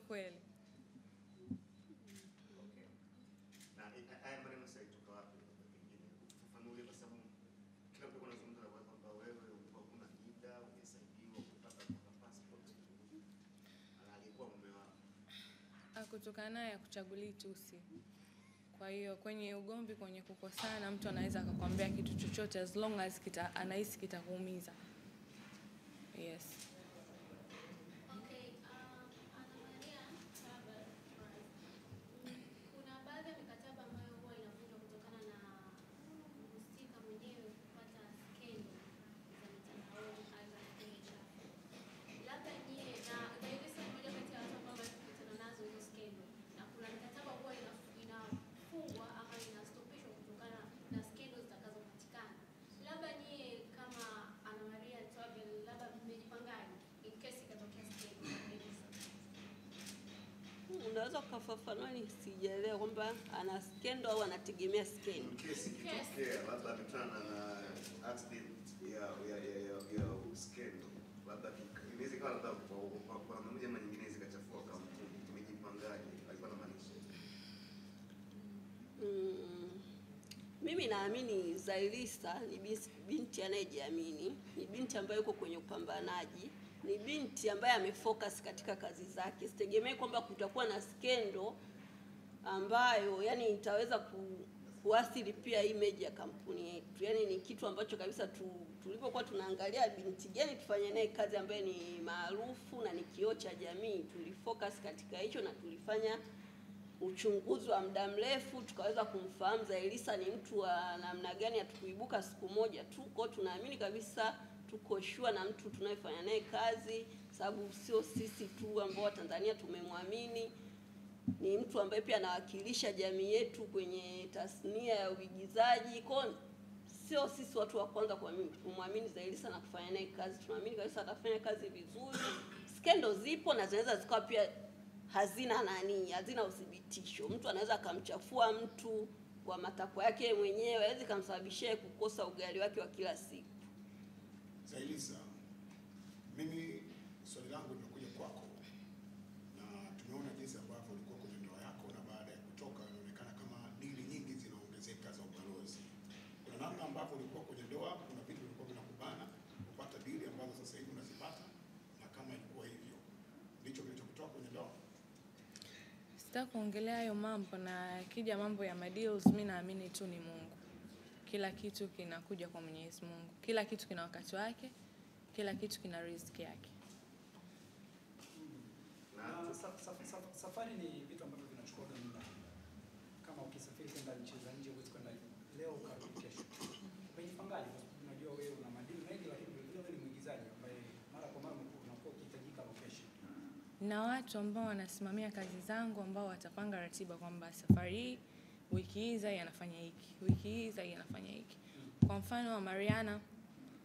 kweli. Okay. Na haya maneno sasa kutoka wapi pengine? Fafanuli kwa sababu kila mtu anazungumza kwamba wewe ulikuwa kuna NIDA, umesaidiwa kupata passport. Alikuwa mume wako. Kutokana naye kuchaguli tusi. Kwa hiyo kwenye ugomvi, kwenye kukosana, mtu anaweza akakwambia kitu chochote as long as anahisi kitakuumiza. Yes. Unaweza kufafanua ni sijaelewa kwamba ana skendo au anategemea skendo? Kesi kitokea labda ametana na accident ya skendo. Labda inaweza kuwa labda kwa namna moja ama nyingine zikachafua kampuni. Tumejipangaje? Alikuwa anamaanisha. Mimi naamini Zailisa ni binti anayejiamini, ni binti ambayo yuko kwenye upambanaji, ni binti ambaye amefocus katika kazi zake. Sitegemei kwamba kutakuwa na skendo ambayo yani itaweza kuathiri pia image ya kampuni yetu. Yani ni kitu ambacho kabisa tulipokuwa tunaangalia binti gani tufanye naye kazi ambaye ni maarufu na ni kioo cha jamii, tulifocus katika hicho na tulifanya uchunguzi wa muda mrefu, tukaweza kumfahamu Zailisa ni mtu wa namna gani, hatukuibuka siku moja tu. Kwa tunaamini kabisa tuko sure na mtu tunayefanya naye kazi, sababu sio sisi tu ambao Tanzania tumemwamini, ni mtu ambaye pia anawakilisha jamii yetu kwenye tasnia ya uigizaji. Kwa sio sisi watu wa kwanza kumwamini Zailisa na kufanya naye kazi. Tunaamini kabisa atafanya kazi vizuri. Skendo zipo na zinaweza zikawa pia hazina udhibitisho. Mtu anaweza akamchafua mtu kwa matakwa yake mwenyewe, hawezi kumsababishia kukosa ugali wake wa kila siku. Zailisa, mimi swali langu limekuja kwako, na tumeona jinsi ambavyo ulikuwa kwenye ndoa yako, na baada ya kutoka inaonekana kama dili nyingi zinaongezeka za ubalozi. Kuna namna ambavyo ulikuwa kwenye ndoa, kuna vitu vilikuwa vinakubana kupata dili ambazo sasa hivi unazipata, na kama ilikuwa hivyo ndicho kilichokutoa kwenye ndoa? Sitaki kuongelea hayo mambo, na kija mambo ya madeals, mimi naamini tu ni Mungu. Kila kitu kinakuja kwa Mwenyezi Mungu. Kila kitu kina wakati wake, kila kitu kina riziki yake. Na safari ni vitu ambavyo vinachukua muda. Kama ukisafiri kwenda nchi za nje, huwezi kwenda leo ukarudi kesho. Umejipangaje? Unajua wewe una madili mengi, lakini wewe ni mwigizaji ambaye mara kwa mara unakuwa ukihitajika location. Na watu ambao wanasimamia kazi zangu ambao watapanga ratiba kwamba safari hii wiki hii Zai anafanya hiki, wiki hii Zai anafanya hiki. Kwa mfano wa Mariana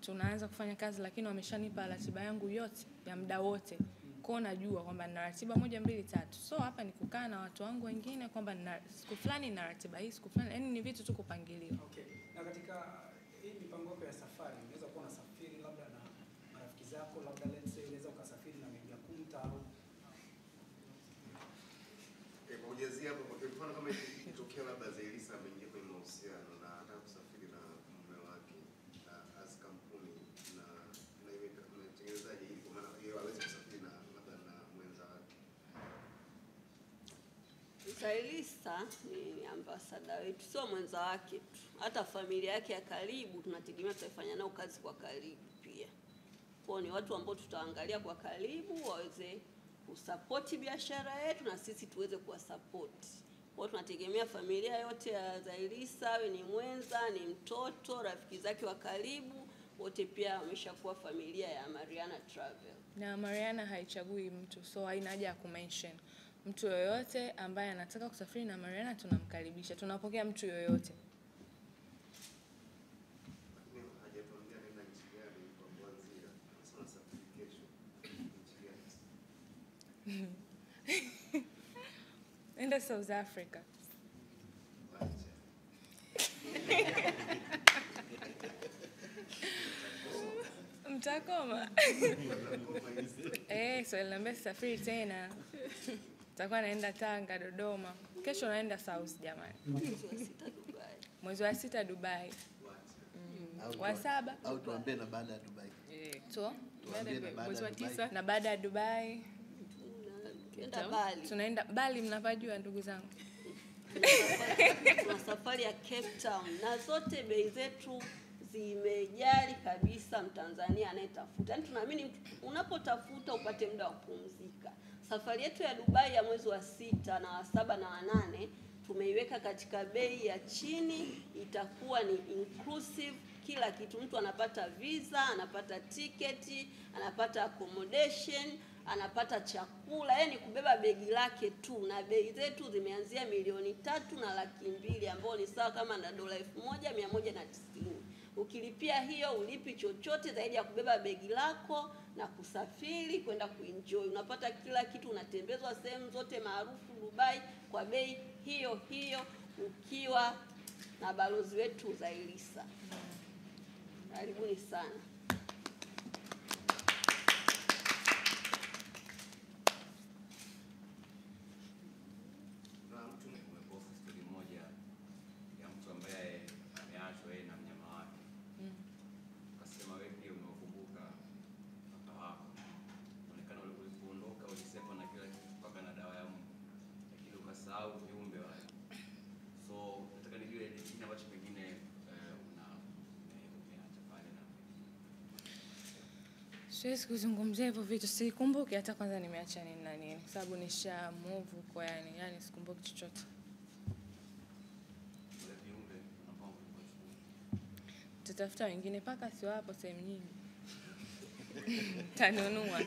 tunaanza kufanya kazi, lakini wameshanipa ratiba yangu yote ya muda wote. Kwa najua kwamba nina ratiba 1 2 3. So hapa ni kukaa na watu wangu wengine kwamba nina siku fulani na ratiba hii, siku fulani, yani ni vitu tu kupangiliwa. Okay. Na katika hii mipango yako ya safari, unaweza kuwa unasafiri labda na marafiki zako, labda let's say unaweza ukasafiri na Meja Kunta au kwa kujazia hapo, kwa mfano kama ikitokea labda Zailisa ameingia kwenye mahusiano na anataka kusafiri na mume wake na as kampuni na ile mtengenezaji ili kwa maana yeye hawezi kusafiri na labda na mwenza wake. Zailisa ni ambassador wetu, sio mwenza wake tu. Hata familia yake ya karibu tunategemea tutafanya nao kazi kwa karibu pia. Kwa ni watu ambao tutaangalia kwa karibu waweze kusupport biashara yetu na sisi tuweze kuwasupport. Kwa tunategemea familia yote ya Zailisa, awe ni mwenza, ni mtoto, rafiki zake wa karibu, wote pia wameshakuwa familia ya Mariana Travel. Na Mariana haichagui mtu, so haina haja ya kumention. Mtu yoyote ambaye anataka kusafiri na Mariana tunamkaribisha. Tunapokea mtu yoyote. Enda South Africa. Nitakoma. So niambia safari tena. Nitakuwa naenda Tanga, Dodoma. Kesho naenda South jamani. Mwezi wa 6 Dubai. Wa 7 au tuambie na baada ya Dubai. Mwezi wa 9 na baada ya Dubai. Tunaenda Bali, mnapajua ndugu zangu. Tuna safari ya Cape Town na zote bei zetu zimejali kabisa Mtanzania anayetafuta. Yaani tunaamini unapotafuta upate muda wa kupumzika. Safari yetu ya Dubai ya mwezi wa 6 na wa 7 na wa 8 tumeiweka katika bei ya chini, itakuwa ni inclusive kila kitu. Mtu anapata visa, anapata tiketi, anapata accommodation, anapata chakula, yani kubeba begi lake tu, na bei zetu zimeanzia 3,200,000 ambao ni sawa kama na $1,190. Ukilipia hiyo ulipi chochote zaidi ya kubeba begi lako na kusafiri kwenda kuenjoy. Unapata kila kitu, unatembezwa sehemu zote maarufu Dubai kwa bei hiyo hiyo ukiwa na balozi wetu Zailisa. Karibuni sana. Siwezi kuzungumzia hivyo vitu, sikumbuki hata kwanza nimeacha nini na nini, kwa sababu nisha move kwa yani sikumbuki chochote. Tutafuta wengine paka sio hapo sehemu nyingi. Tanunua.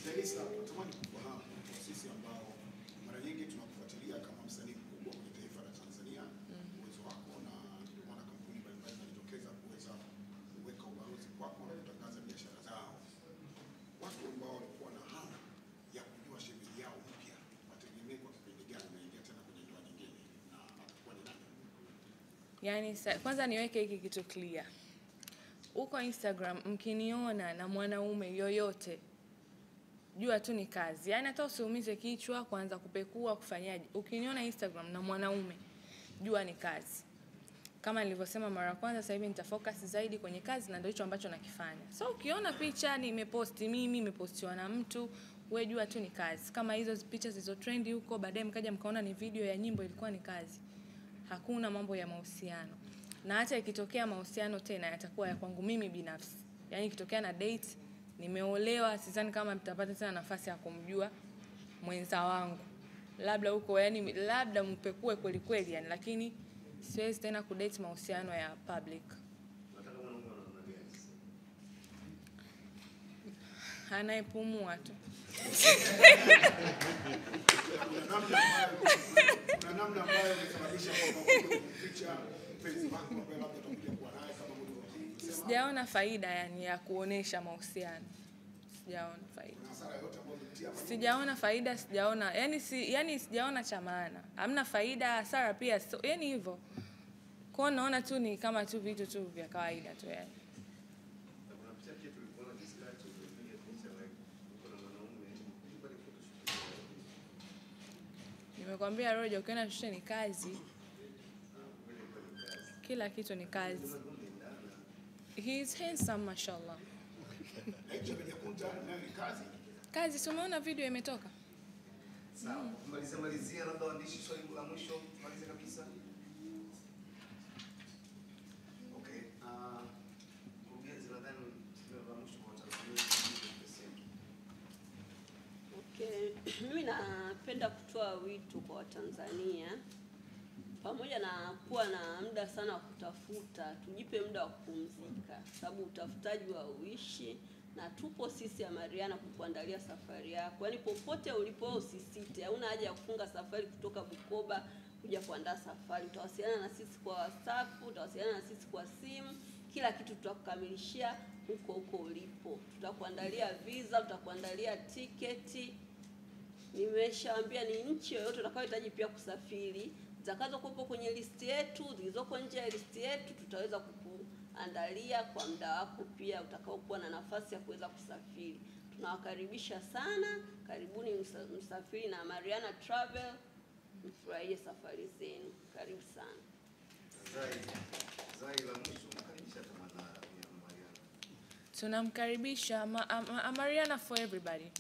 Zailisa, natamani kufahamu kwa sisi ambao mara nyingi tunakufuatilia kama msanii mkubwa kwenye taifa la Tanzania, uwezo wako na maana kampuni mbalimbali zinajitokeza kuweza kuweka ubalozi kwako na kutangaza biashara zao. Watu ambao walikuwa na hamu ya kujua shemeji yao mpya wategemee kwa kipindi gani unaingia tena kwenye ndoa nyingine na atakuwa ni nani? Yani kwanza niweke hiki kitu clear. Uko Instagram mkiniona na mwanaume yoyote, jua tu ni kazi. Yani hata usiumize kichwa kuanza kupekua kufanyaje. Ukiniona Instagram na mwanaume, jua ni kazi. Kama nilivyosema mara kwanza, sasa hivi nitafocus zaidi kwenye kazi na ndio hicho ambacho nakifanya. So ukiona picha nimeposti mimi, nimepostiwa na mtu, wewe jua tu ni kazi. Kama hizo picha zilizo trend huko, baadaye mkaja mkaona ni video ya nyimbo, ilikuwa ni kazi. Hakuna mambo ya mahusiano. Na hata ikitokea mahusiano tena yatakuwa ya kwangu mimi binafsi. Yani ikitokea na date, nimeolewa, sidhani kama mtapata tena nafasi ya kumjua mwenza wangu. Labda huko yani labda mpekue kweli kweli yani, lakini siwezi tena kudate mahusiano ya public. Nataka mwanaume anaona gani? Anayepumua tu. Kuna namna ambayo imesababisha kwamba picha mpenzi wako ambaye labda utakuja kuwa naye kama mtu unasema. Sijaona faida yani ya kuonesha mahusiano. Sijaona faida. Kuna hasara yote ambayo umepitia hapa. Sijaona faida, sijaona yani sijaona cha maana. Hamna faida, hasara pia. So, yani hivyo. Kwa naona tu ni kama tu vitu tu vya kawaida tu yani. Kuna picha yetu tulikuwa na discuss tulipiga picha like uko na mwanaume yuko ni photoshoot. Nimekwambia Roger, ukiona shule ni kazi. Kila kitu ni kazi. He is handsome mashallah. Kazi, si umeona video imetoka? Sawa. Malizia labda waandishi swali la mwisho, maliza kabisa. Okay. Mkurugenzi nadhani la mwisho kwa Tanzania. Okay. Mimi napenda kutoa wito kwa Watanzania, pamoja na kuwa na muda sana wa kutafuta, tujipe muda wa kupumzika, sababu utafutaji wa uishi, na tupo sisi ya Mariana kukuandalia safari yako. Yaani popote ulipo usisite, hauna haja ya kufunga safari kutoka Bukoba kuja kuandaa safari. Utawasiliana na sisi kwa WhatsApp, utawasiliana na sisi kwa simu, kila kitu tutakukamilishia huko huko ulipo. Tutakuandalia visa, tutakuandalia tiketi. Nimeshaambia ni nchi yoyote utakayohitaji pia kusafiri, zitakazokuwepo kwenye listi yetu, zilizoko nje ya listi yetu, tutaweza andalia kwa muda wako pia utakaokuwa na nafasi ya kuweza kusafiri. Tunawakaribisha sana, karibuni msafiri na Mariana Travel, mfurahie safari zenu. Karibu sana. Zai la mwisho mkaribisha kama na Mariana. Tunamkaribisha Mariana for everybody.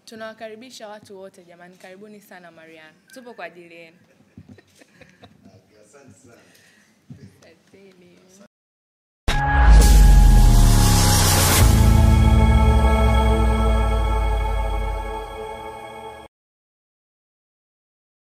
Tunawakaribisha watu wote jamani, karibuni sana Mariana. Tupo kwa ajili yenu. Asante sana. Asante.